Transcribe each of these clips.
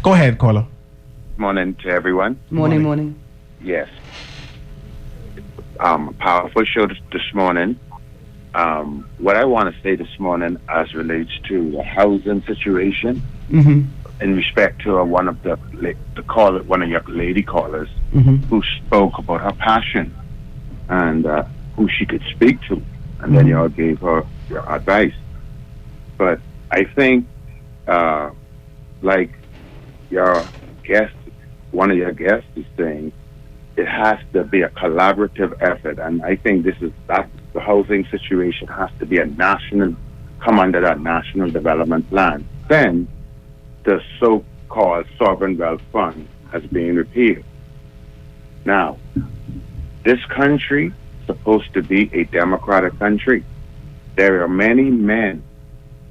Go ahead, caller. Morning to everyone. Morning. Yes. Powerful show this morning. What I want to say this morning as relates to the housing situation, in respect to one of one of your lady callers who spoke about her passion and who she could speak to, and then y'all gave her your advice. But I think, like your guest, one of your guests is saying, it has to be a collaborative effort, and I think that the housing situation has to be come under that national development plan. Then the so-called sovereign wealth fund has been repealed. Now, this country is supposed to be a democratic country. There are many men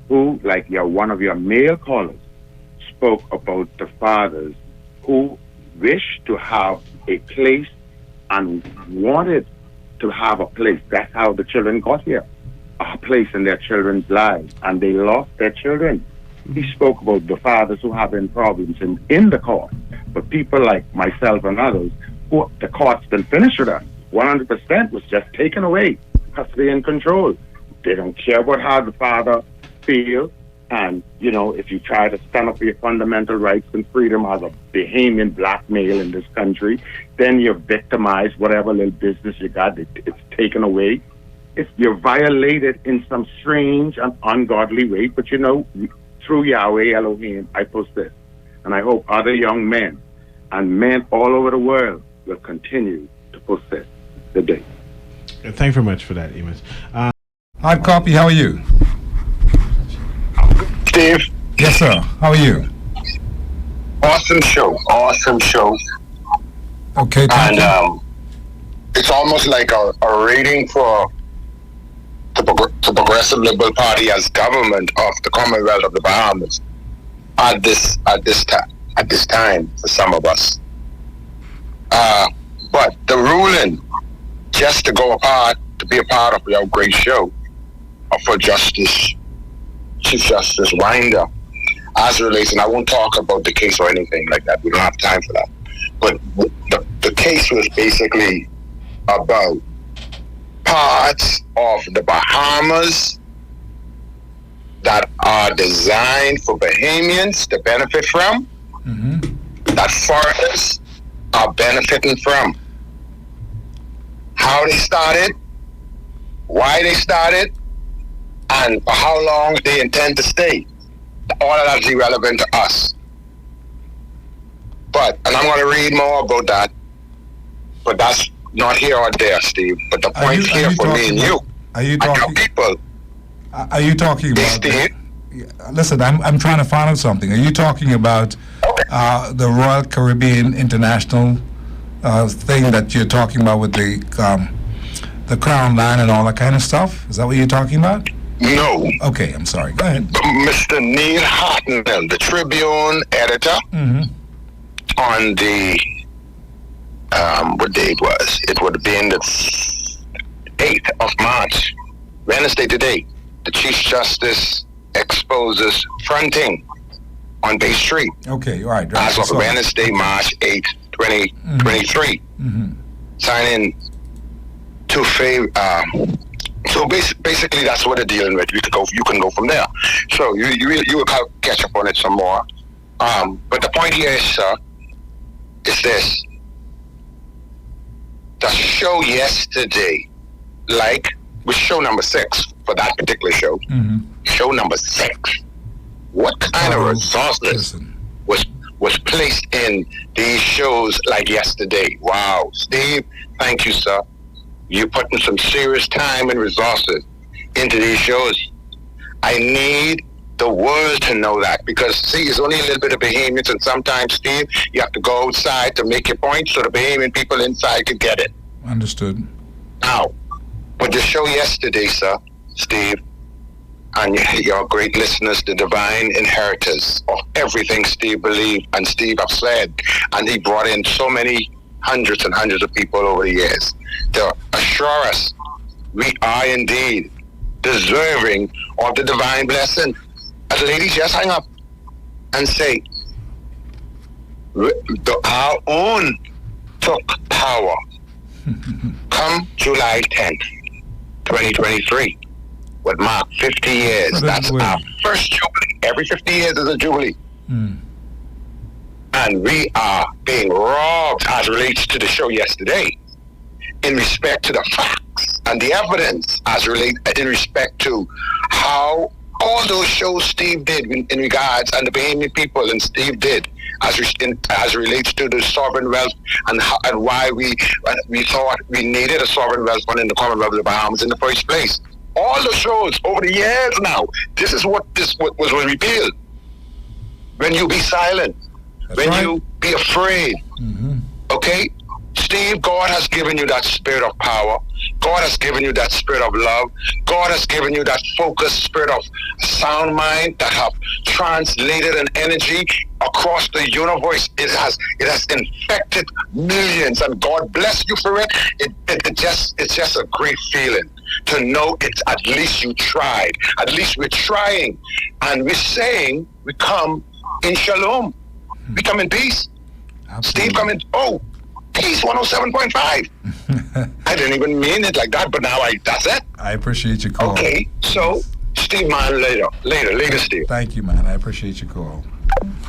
who, like one of your male callers, spoke about the fathers who wish to have a place and wanted to have a place. That's how the children got here, a place in their children's lives, and they lost their children. He spoke about the fathers who have been problems in the court, but people like myself and others, who the court's been finished with us, 100% was just taken away, custody and control. They don't care about how the father feels. And, if you try to stand up for your fundamental rights and freedom as a Bahamian black male in this country, then you're victimized. Whatever little business you got, it's taken away. You're violated in some strange and ungodly way. But, through Yähwèh, élöhîm, I post this. And I hope other young men and men all over the world will continue to post this. Good day. Thank you very much for that, Amos. Hard copy, how are you? Steve? Yes, sir. How are you? Awesome show. Okay, thank you. It's almost like a rating for the Progressive Liberal Party as government of the Commonwealth of the Bahamas at this time for some of us. But the ruling just to be a part of your great show for Chief Justice Winder, as relates, and I won't talk about the case or anything like that. We don't have time for that. But the case was basically about parts of the Bahamas that are designed for Bahamians to benefit from, that foreigners are benefiting from. How they started, why they started, and for how long they intend to stay. All of that is irrelevant to us. And I'm going to read more about that, but that's not here or there, Steve. But the point here for me and you, are you talking about? Steve? Listen, I'm trying to find out something. Are you talking about the Royal Caribbean International thing that you're talking about with the Crown Line and all that kind of stuff? Is that what you're talking about? No. Okay, I'm sorry. Go ahead. Mr. Neil Hartnell, the Tribune editor, on the what day it was? It would have been the 8th of March, Wednesday today. The Chief Justice exposes fronting on Bay Street. Okay, all right. As of Wednesday, March 8th, 2023. Signing to favor. So basically, that's what they're dealing with. You can go from there. So you will catch up on it some more. But the point here is, sir, is this: the show yesterday, was show number 6 for that particular show. Show number 6. What kind of resources was placed in these shows like yesterday? Wow, Steve, thank you, sir. You're putting some serious time and resources into these shows. I need the world to know that, because, see, it's only a little bit of Bahamians, and sometimes, Steve, you have to go outside to make your point so the Bahamian people inside can get it. Understood. Now, with the show yesterday, sir, Steve, and your great listeners, the divine inheritors of everything Steve believed and Steve have said, and he brought in so many hundreds and hundreds of people over the years to assure us we are indeed deserving of the divine blessing. As the ladies just hang up and say, our own took power come July 10th, 2023, would mark 50 years. That's our first Jubilee. Every 50 years is a Jubilee. And we are being robbed as relates to the show yesterday in respect to the facts and the evidence as in respect to how all those shows Steve did in regards, and the Bahamian people and Steve did as relates to the sovereign wealth and why we thought we needed a sovereign wealth fund in the Commonwealth of the Bahamas in the first place. All the shows over the years now, this is what was revealed. When you be silent, you be afraid, okay? Steve, God has given you that spirit of power. God has given you that spirit of love. God has given you that focused spirit of sound mind that have translated an energy across the universe. It has infected millions, and God bless you for it. It's just a great feeling to know it's at least you tried. At least we're trying, and we're saying we come in shalom. We come in peace. Absolutely. Steve come in peace 107.5. I didn't even mean it like that, but now that's it. I appreciate your call. Okay, so Steve, man, later, Steve. Thank you, man. I appreciate your call.